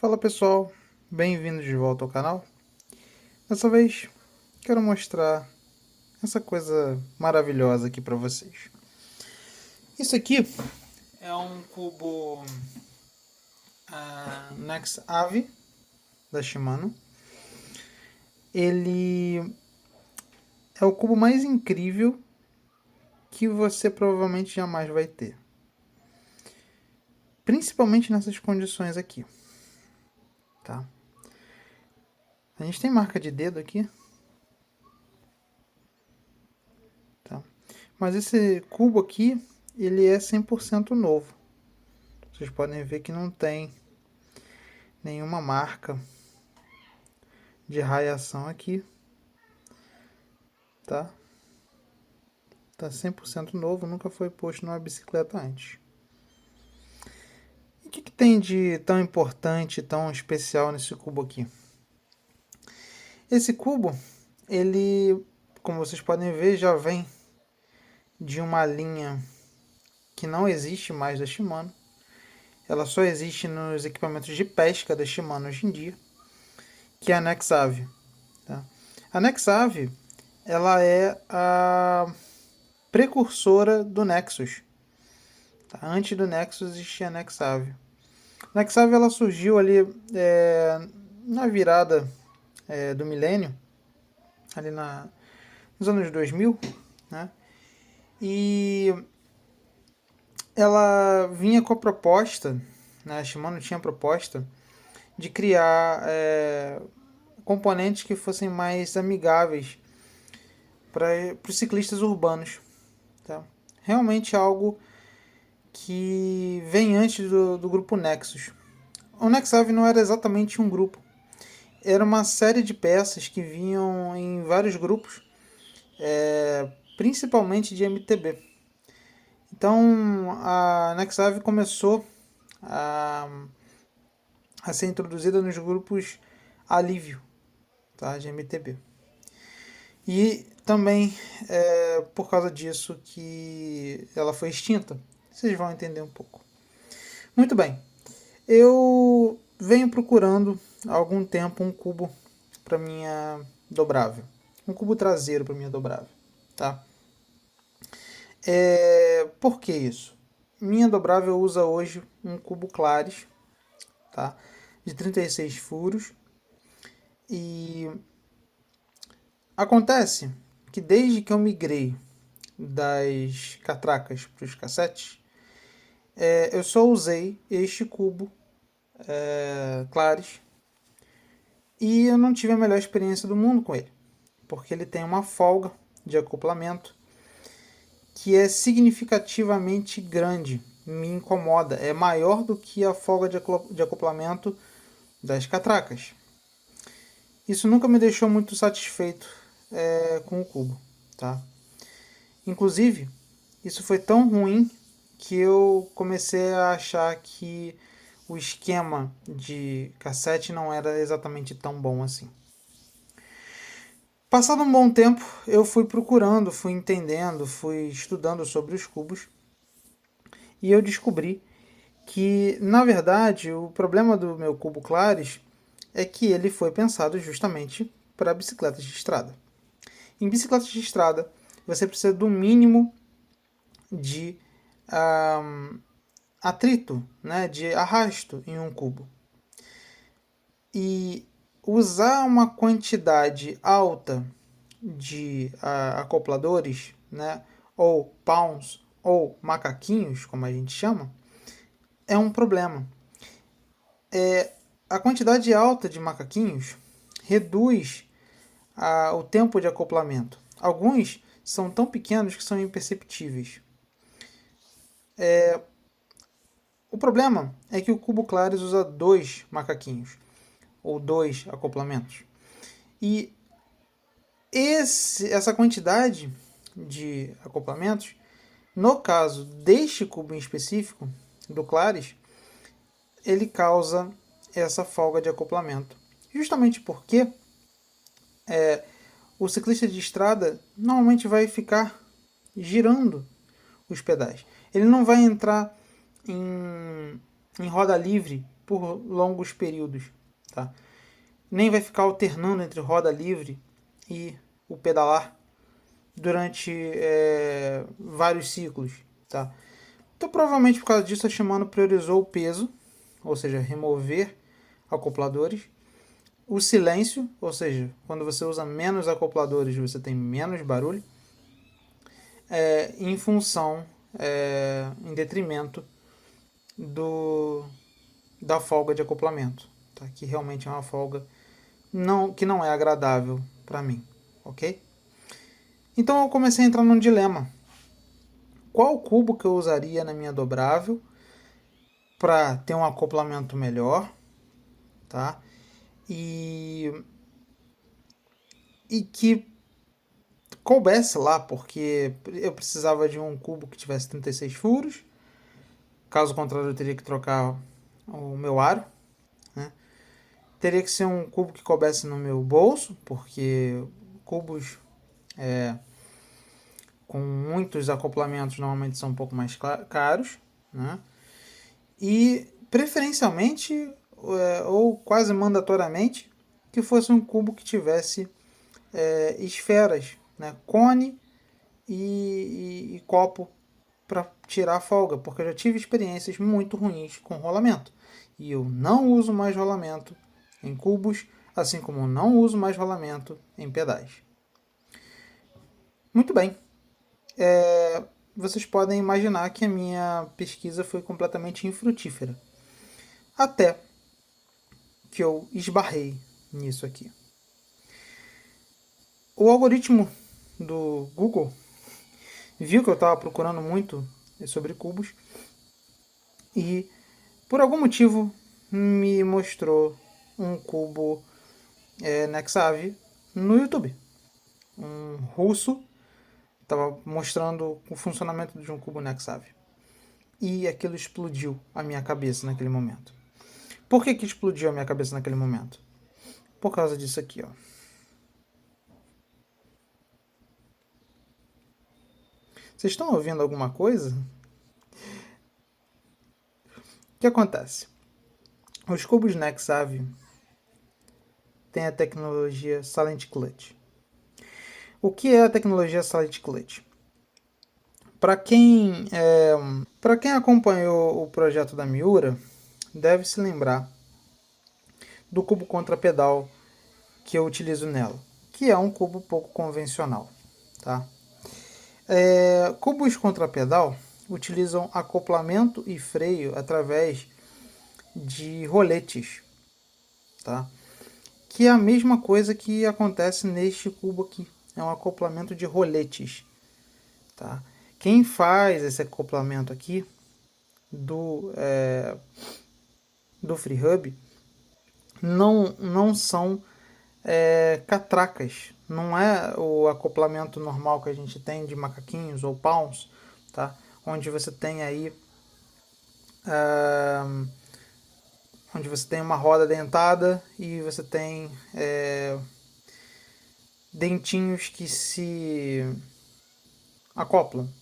Fala pessoal, bem-vindos de volta ao canal. Dessa vez quero mostrar essa coisa maravilhosa aqui para vocês. Isso aqui é um cubo Nex-Ave da Shimano. Ele é o cubo mais incrível que você provavelmente jamais vai ter. Principalmente nessas condições aqui. Tá? A gente tem marca de dedo aqui. Tá? Mas esse cubo aqui, ele é 100% novo. Vocês podem ver que não tem nenhuma marca de raiação aqui. Tá? Tá 100% novo, nunca foi posto numa bicicleta antes. E o que tem de tão importante, tão especial nesse cubo aqui? Esse cubo, ele, como vocês podem ver, já vem de uma linha que não existe mais da Shimano. Ela só existe nos equipamentos de pesca da Shimano hoje em dia, que é a Nex-Ave. Tá? A Nex-Ave, ela é a precursora do Nexus. Tá? Antes do Nexus existia a Nex-Ave. A Nex-Ave ela surgiu ali na virada do milênio, ali nos anos 2000, né? E ela vinha com a proposta, né? A Shimano tinha a proposta de criar componentes que fossem mais amigáveis para os ciclistas urbanos. Tá? Realmente algo que vem antes do grupo Nexus. O Nex-Ave não era exatamente um grupo, era uma série de peças que vinham em vários grupos, principalmente de MTB. Então a Nex-Ave começou a, a ser introduzida nos grupos alívio, tá, de MTB. E também por causa disso que ela foi extinta. Vocês vão entender um pouco. Muito bem. Eu venho procurando há algum tempo um cubo para minha dobrável. Um cubo traseiro para minha dobrável. Tá? Por que isso? Minha dobrável usa hoje um cubo Claris, tá? De 36 furos. E acontece que desde que eu migrei das catracas para os cassetes, eu só usei este cubo Claris e eu não tive a melhor experiência do mundo com ele, porque ele tem uma folga de acoplamento que é significativamente grande, me incomoda, é maior do que a folga de acoplamento das catracas. Isso nunca me deixou muito satisfeito com o cubo, tá? Inclusive, isso foi tão ruim que eu comecei a achar que o esquema de cassete não era exatamente tão bom assim. Passado um bom tempo, eu fui procurando, fui entendendo, fui estudando sobre os cubos e eu descobri que, na verdade, o problema do meu cubo Claris é que ele foi pensado justamente para bicicletas de estrada. Em bicicletas de estrada, você precisa do mínimo de atrito, né, de arrasto em um cubo. E usar uma quantidade alta de acopladores, né, ou pawns, ou macaquinhos, como a gente chama, é um problema. A quantidade alta de macaquinhos reduz o tempo de acoplamento. Alguns são tão pequenos que são imperceptíveis. O problema é que o cubo Claris usa 2 macaquinhos, ou 2 acoplamentos. E essa quantidade de acoplamentos, no caso deste cubo em específico, do Claris, ele causa essa folga de acoplamento. Justamente porque o ciclista de estrada normalmente vai ficar girando os pedais. Ele não vai entrar em roda livre por longos períodos, tá? Nem vai ficar alternando entre roda livre e o pedalar durante vários ciclos, tá? Então, provavelmente por causa disso, a Shimano priorizou o peso, ou seja, remover acopladores, o silêncio, ou seja, quando você usa menos acopladores, você tem menos barulho, em função, em detrimento da folga de acoplamento, tá? Que realmente é uma folga que não é agradável para mim, ok? Então eu comecei a entrar num dilema. Qual cubo que eu usaria na minha dobrável para ter um acoplamento melhor, tá? E que coubesse lá, porque eu precisava de um cubo que tivesse 36 furos. Caso contrário, eu teria que trocar o meu aro, né? Teria que ser um cubo que coubesse no meu bolso, porque cubos com muitos acoplamentos normalmente são um pouco mais caros, né? E preferencialmente, ou quase mandatoriamente, que fosse um cubo que tivesse esferas, né? Cone e copo para tirar a folga, porque eu já tive experiências muito ruins com rolamento. E eu não uso mais rolamento em cubos, assim como não uso mais rolamento em pedais. Muito bem. Vocês podem imaginar que a minha pesquisa foi completamente infrutífera. Até que eu esbarrei nisso aqui. O algoritmo do Google viu que eu estava procurando muito sobre cubos e, por algum motivo, me mostrou um cubo Nexave no YouTube. Um russo estava mostrando o funcionamento de um cubo Nexave. E aquilo explodiu a minha cabeça naquele momento. Por que explodiu a minha cabeça naquele momento? Por causa disso aqui, ó. Vocês estão ouvindo alguma coisa? O que acontece? Os cubos Nexave têm a tecnologia Silent Clutch. O que é a tecnologia Silent Clutch? Para quem acompanhou o projeto da Miura, deve se lembrar do cubo contrapedal que eu utilizo nela, que é um cubo pouco convencional, tá? Cubos contrapedal utilizam acoplamento e freio através de roletes, tá? Que é a mesma coisa que acontece neste cubo aqui, é um acoplamento de roletes, tá? Quem faz esse acoplamento aqui do FreeHub não são catracas, não é o acoplamento normal que a gente tem de macaquinhos ou palms, tá? Onde você tem aí onde você tem uma roda dentada e você tem dentinhos que se acoplam,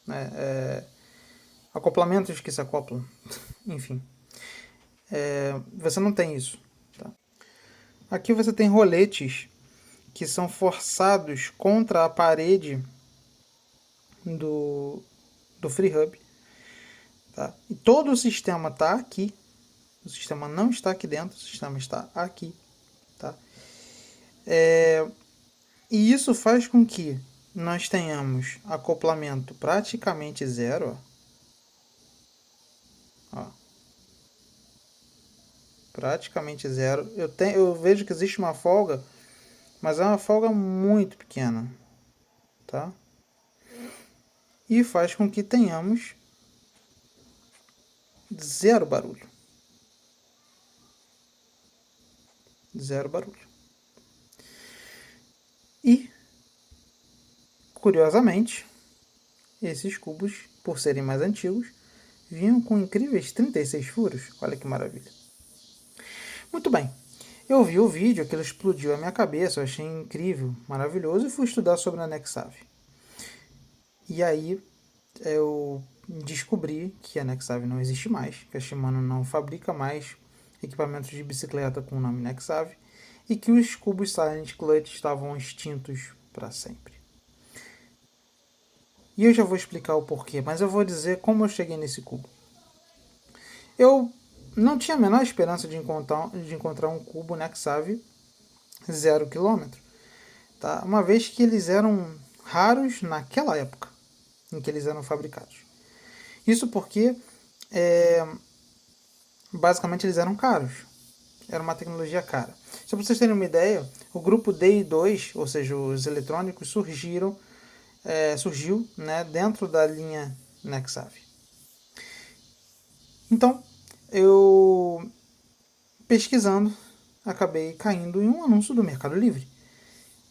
né? Acoplamentos que se acoplam, enfim. Você não tem isso. Tá? Aqui você tem roletes que são forçados contra a parede do FreeHub. Tá? E todo o sistema está aqui. O sistema não está aqui dentro, o sistema está aqui. Tá? E isso faz com que nós tenhamos acoplamento praticamente zero. Ó. Praticamente zero. Eu vejo que existe uma folga, mas é uma folga muito pequena. Tá? E faz com que tenhamos zero barulho. Zero barulho. E, curiosamente, esses cubos, por serem mais antigos, vinham com incríveis 36 furos. Olha que maravilha. Muito bem. Eu vi o vídeo, aquilo explodiu a minha cabeça, eu achei incrível, maravilhoso, e fui estudar sobre a Nexave. E aí eu descobri que a Nexave não existe mais, que a Shimano não fabrica mais equipamentos de bicicleta com o nome Nexave, e que os cubos Silent Clutch estavam extintos para sempre. E eu já vou explicar o porquê, mas eu vou dizer como eu cheguei nesse cubo. Eu não tinha a menor esperança de encontrar um cubo Nexave 0 km, tá? Uma vez que eles eram raros naquela época em que eles eram fabricados. Isso porque, basicamente, eles eram caros. Era uma tecnologia cara. Só para vocês terem uma ideia, o grupo DI2, ou seja, os eletrônicos, surgiu, né, dentro da linha Nexave. Então, eu, pesquisando, acabei caindo em um anúncio do Mercado Livre,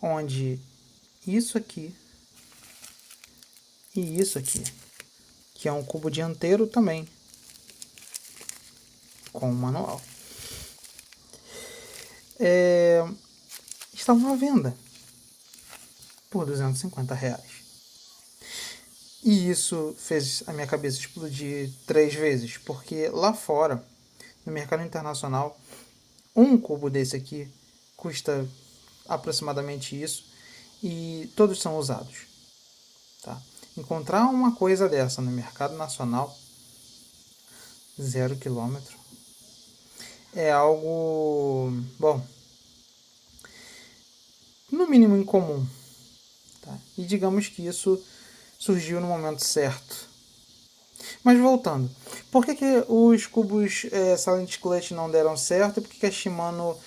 onde isso aqui e isso aqui, que é um cubo dianteiro também, com manual, estavam à venda por R$ 250. E isso fez a minha cabeça explodir 3 vezes, porque lá fora, no mercado internacional, um cubo desse aqui custa aproximadamente isso e todos são usados. Tá? Encontrar uma coisa dessa no mercado nacional, 0 km, é algo, bom, no mínimo incomum. Tá? E digamos que isso surgiu no momento certo. Mas voltando, por que os cubos Silent Clutch não deram certo e por que a Shimano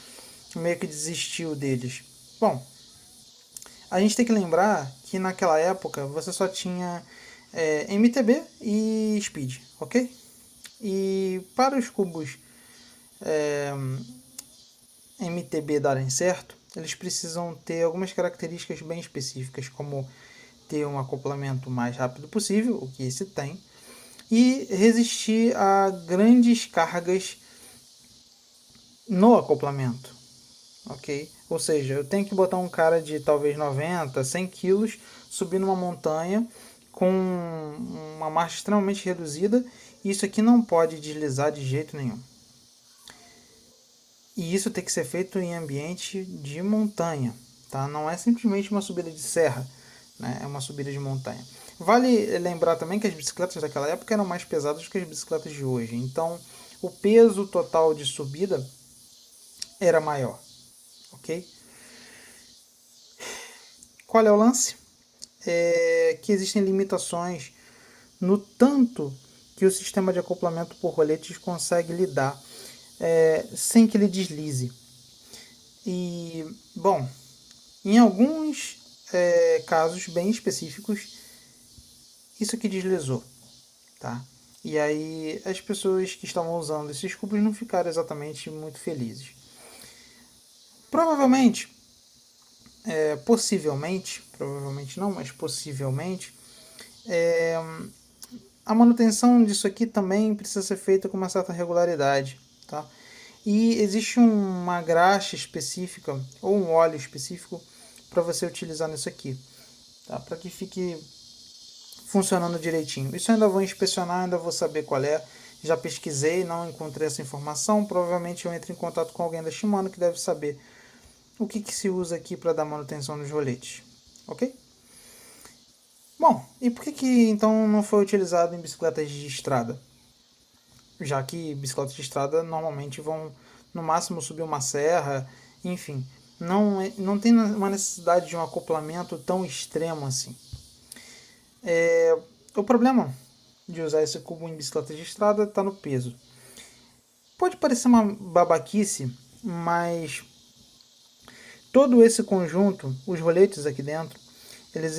meio que desistiu deles? Bom, a gente tem que lembrar que naquela época você só tinha MTB e Speed, ok? E para os cubos MTB darem certo, eles precisam ter algumas características bem específicas, como ter um acoplamento mais rápido possível, o que esse tem, e resistir a grandes cargas no acoplamento, ok? Ou seja, eu tenho que botar um cara de talvez 90, 100 quilos subir numa montanha com uma marcha extremamente reduzida, e isso aqui não pode deslizar de jeito nenhum. E isso tem que ser feito em ambiente de montanha, tá? Não é simplesmente uma subida de serra, né? É uma subida de montanha. Vale lembrar também que as bicicletas daquela época eram mais pesadas do que as bicicletas de hoje. Então, o peso total de subida era maior, ok? Qual é o lance? É que existem limitações no tanto que o sistema de acoplamento por roletes consegue lidar sem que ele deslize. E, bom, em alguns casos bem específicos, isso aqui deslizou, tá? E aí as pessoas que estavam usando esses cubos não ficaram exatamente muito felizes. Provavelmente, provavelmente não, mas possivelmente, a manutenção disso aqui também precisa ser feita com uma certa regularidade, tá? E existe uma graxa específica ou um óleo específico para você utilizar nisso aqui, tá? Para que fique funcionando direitinho. Isso eu ainda vou inspecionar, ainda vou saber qual é. Já pesquisei, não encontrei essa informação. Provavelmente eu entro em contato com alguém da Shimano que deve saber o que se usa aqui para dar manutenção nos roletes, ok? Bom, e por que então não foi utilizado em bicicletas de estrada? Já que bicicletas de estrada normalmente vão no máximo subir uma serra, enfim, não tem uma necessidade de um acoplamento tão extremo assim. O problema de usar esse cubo em bicicleta de estrada está no peso. Pode parecer uma babaquice, mas todo esse conjunto, os roletes aqui dentro, eles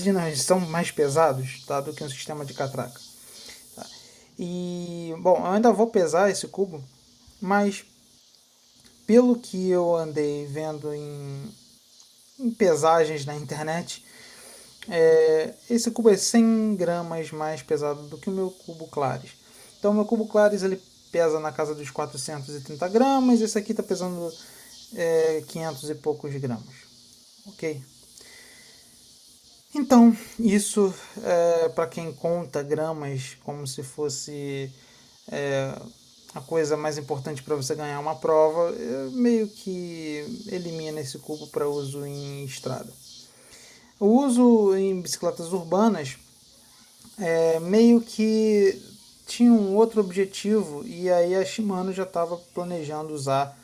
não, eles são mais pesados, tá, do que um sistema de catraca. Tá? E, bom, eu ainda vou pesar esse cubo, mas pelo que eu andei vendo em pesagens na internet, esse cubo é 100 gramas mais pesado do que o meu cubo Claris. Então o meu cubo Claris ele pesa na casa dos 430 gramas, esse aqui está pesando 500 e poucos gramas. Ok? Então, isso para quem conta gramas como se fosse a coisa mais importante para você ganhar uma prova, meio que elimina esse cubo para uso em estrada. O uso em bicicletas urbanas meio que tinha um outro objetivo, e aí a Shimano já estava planejando usar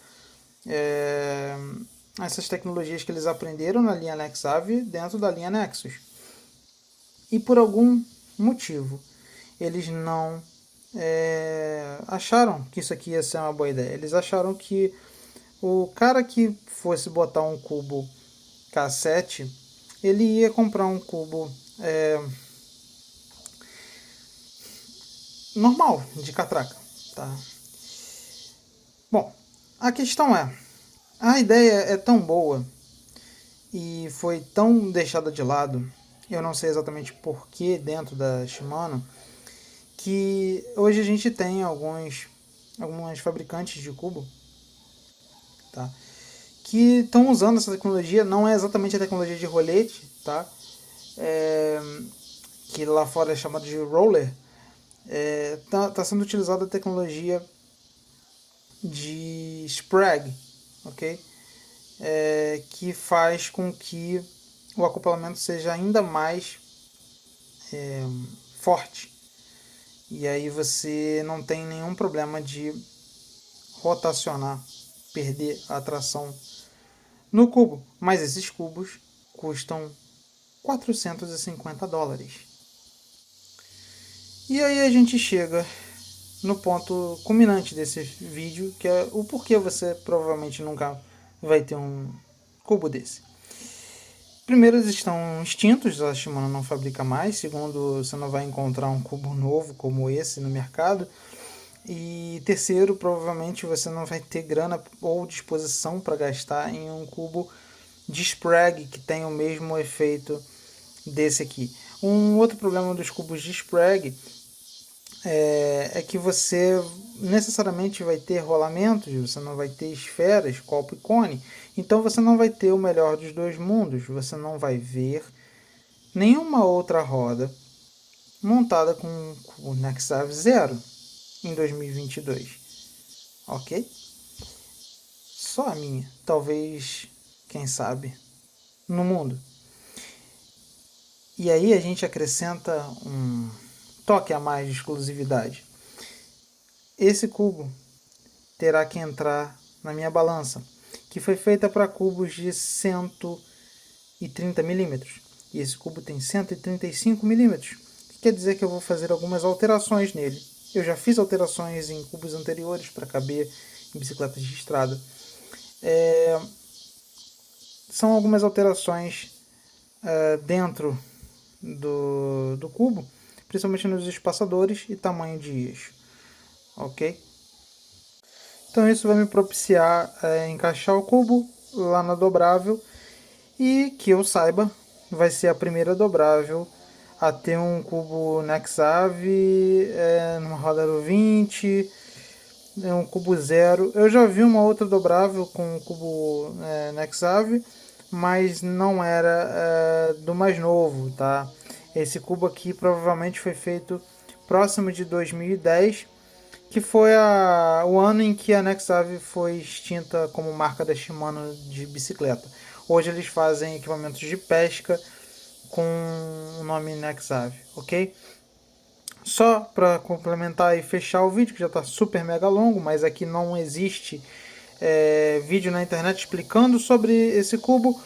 essas tecnologias que eles aprenderam na linha Nexave dentro da linha Nexus. E por algum motivo eles não acharam que isso aqui ia ser uma boa ideia. Eles acharam que o cara que fosse botar um cubo K7, ele ia comprar um cubo normal, de catraca. Tá? Bom, a questão é, a ideia é tão boa e foi tão deixada de lado, eu não sei exatamente porquê dentro da Shimano, que hoje a gente tem alguns fabricantes de cubo, tá? Que estão usando essa tecnologia. Não é exatamente a tecnologia de rolete, tá? Que lá fora é chamada de roller. Tá sendo utilizada a tecnologia de Sprague, ok? Que faz com que o acoplamento seja ainda mais forte. E aí você não tem nenhum problema de rotacionar, perder a tração no cubo. Mas esses cubos custam $450. E aí a gente chega no ponto culminante desse vídeo, que é o porquê você provavelmente nunca vai ter um cubo desse. Primeiro, eles estão extintos, a Shimano não fabrica mais. Segundo, você não vai encontrar um cubo novo como esse no mercado. E terceiro, provavelmente você não vai ter grana ou disposição para gastar em um cubo de Sprague que tem o mesmo efeito desse aqui. Um outro problema dos cubos de Sprague é que você necessariamente vai ter rolamentos, você não vai ter esferas, copo e cone, então você não vai ter o melhor dos dois mundos, você não vai ver nenhuma outra roda montada com o Nexave Zero em 2022, ok? Só a minha, talvez, quem sabe, no mundo. E aí a gente acrescenta um toque a mais de exclusividade. Esse cubo terá que entrar na minha balança, que foi feita para cubos de 130 milímetros. E esse cubo tem 135 milímetros, que quer dizer que eu vou fazer algumas alterações nele. Eu já fiz alterações em cubos anteriores para caber em bicicletas de estrada. São algumas alterações dentro do cubo, principalmente nos espaçadores e tamanho de eixo. Ok? Então isso vai me propiciar encaixar o cubo lá na dobrável, e que eu saiba, vai ser a primeira dobrável a ter um cubo Nexave numa roda 20, um cubo zero. Eu já vi uma outra dobrável com um cubo Nexave, mas não era do mais novo, tá? Esse cubo aqui provavelmente foi feito próximo de 2010, que foi o ano em que a Nexave foi extinta como marca da Shimano de bicicleta. Hoje eles fazem equipamentos de pesca com o nome Nexave, ok? Só para complementar e fechar o vídeo, que já está super mega longo, mas aqui não existe vídeo na internet explicando sobre esse cubo,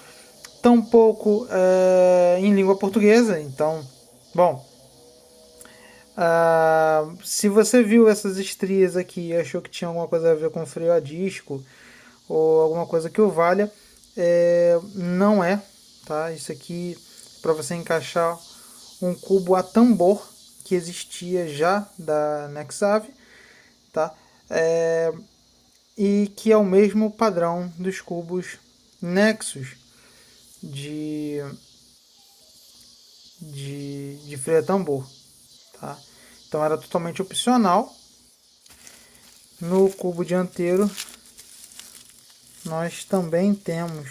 tampouco em língua portuguesa. Então, bom, se você viu essas estrias aqui e achou que tinha alguma coisa a ver com freio a disco ou alguma coisa que o valha, não é, tá? Isso aqui é para você encaixar um cubo a tambor que existia já da Nexave, tá? E que é o mesmo padrão dos cubos Nexus de freio a tambor, tá? Então era totalmente opcional. No cubo dianteiro nós também temos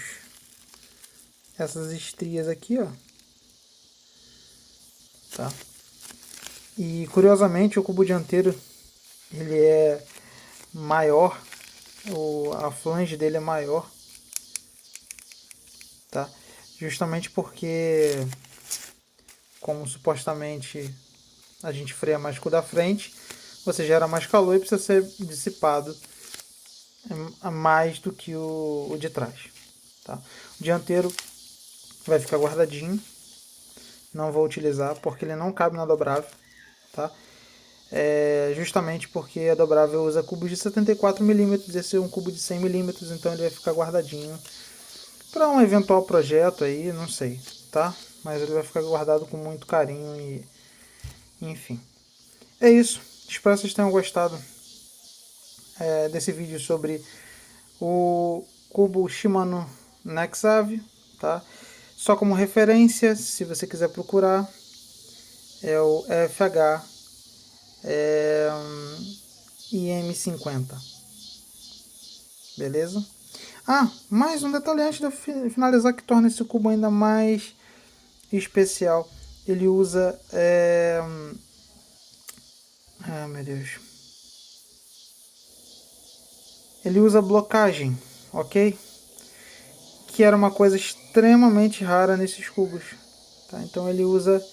essas estrias aqui, ó, tá? E curiosamente o cubo dianteiro ele é maior, a flange dele é maior, tá? Justamente porque, como supostamente a gente freia mais com o da frente, você gera mais calor e precisa ser dissipado mais do que o de trás, tá? O dianteiro vai ficar guardadinho, não vou utilizar porque ele não cabe na dobrável, tá? Justamente porque a dobrável usa cubos de 74mm, esse é um cubo de 100mm, então ele vai ficar guardadinho para um eventual projeto aí, não sei, tá? Mas ele vai ficar guardado com muito carinho e enfim. É isso, espero que vocês tenham gostado desse vídeo sobre o cubo Shimano Nexave, tá? Só como referência, se você quiser procurar, é o FH IM50, beleza? Ah, mais um detalhe antes de eu finalizar que torna esse cubo ainda mais especial. Ele usa... Ah, meu Deus. Ele usa blocagem, ok? Que era uma coisa extremamente rara nesses cubos. Tá? Então ele usa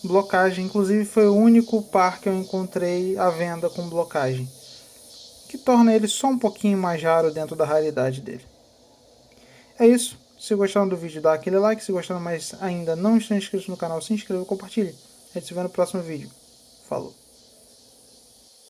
blocagem. Inclusive foi o único par que eu encontrei à venda com blocagem. Que torna ele só um pouquinho mais raro dentro da raridade dele. É isso. Se gostaram do vídeo, dá aquele like. Se gostaram, mas ainda não estão inscritos no canal, se inscreva e compartilhe. A gente se vê no próximo vídeo. Falou!